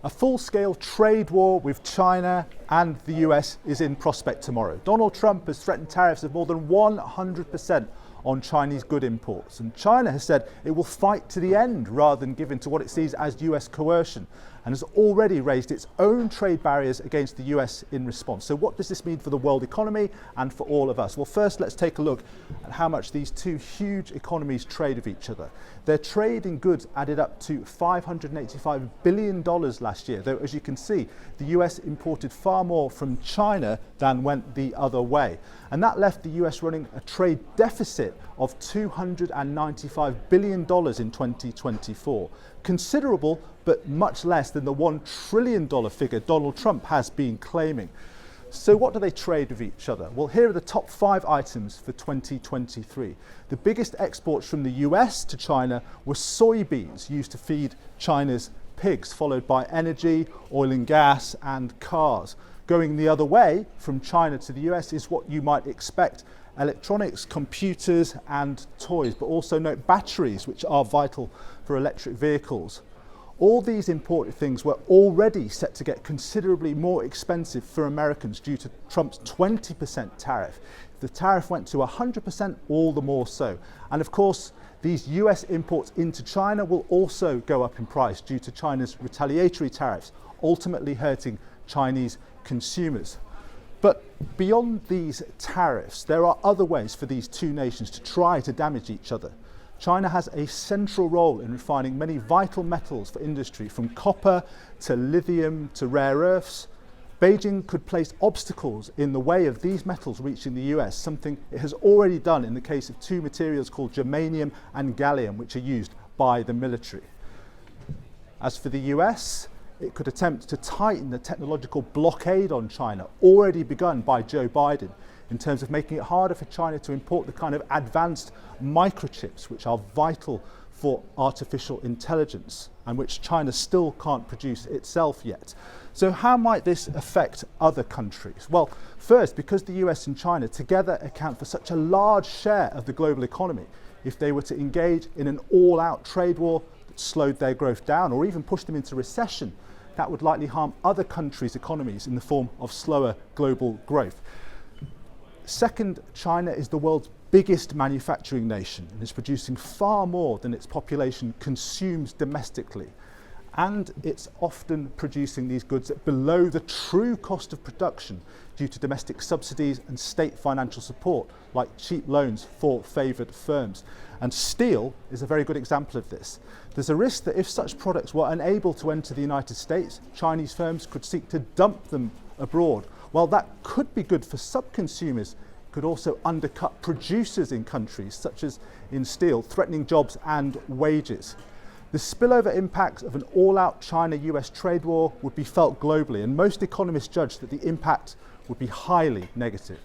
A full-scale trade war with China and the US is in prospect tomorrow. Donald Trump has threatened tariffs of more than 100% on Chinese good imports. And China has said it will fight to the end rather than give in to what it sees as US coercion, and has already raised its own trade barriers against the US in response. So what does this mean for the world economy and for all of us? Well, first let's take a look at how much these two huge economies trade with each other. Their trade in goods added up to $585 billion last year, though as you can see, the US imported far more from China than went the other way. And that left the US running a trade deficit of $295 billion in 2024. Considerable, but much less than the $1 trillion figure Donald Trump has been claiming. So what do they trade with each other? Well, here are the top 5 items for 2023. The biggest exports from the US to China were soybeans used to feed China's pigs, followed by energy, oil and gas, and cars. Going the other way from China to the US is what you might expect: electronics, computers, and toys, but also note batteries, which are vital for electric vehicles. All these imported things were already set to get considerably more expensive for Americans due to Trump's 20% tariff. If the tariff went to 100%, all the more so. And of course, these US imports into China will also go up in price due to China's retaliatory tariffs, ultimately hurting Chinese consumers. But beyond these tariffs, there are other ways for these two nations to try to damage each other. China has a central role in refining many vital metals for industry, from copper to lithium to rare earths. Beijing could place obstacles in the way of these metals reaching the US, something it has already done in the case of two materials called germanium and gallium, which are used by the military. As for the US, it could attempt to tighten the technological blockade on China, already begun by Joe Biden, in terms of making it harder for China to import the kind of advanced microchips which are vital for artificial intelligence and which China still can't produce itself yet. So how might this affect other countries? Well, first, because the US and China together account for such a large share of the global economy, if they were to engage in an all-out trade war that slowed their growth down or even pushed them into recession, that would likely harm other countries' economies in the form of slower global growth. Second, China is the world's biggest manufacturing nation and is producing far more than its population consumes domestically. And it's often producing these goods at below the true cost of production due to domestic subsidies and state financial support, like cheap loans for favoured firms. And steel is a very good example of this. There's a risk that if such products were unable to enter the United States, Chinese firms could seek to dump them abroad. While that could be good for sub-consumers, it could also undercut producers in countries such as in steel, threatening jobs and wages. The spillover impact of an all-out China-US trade war would be felt globally, and most economists judge that the impact would be highly negative.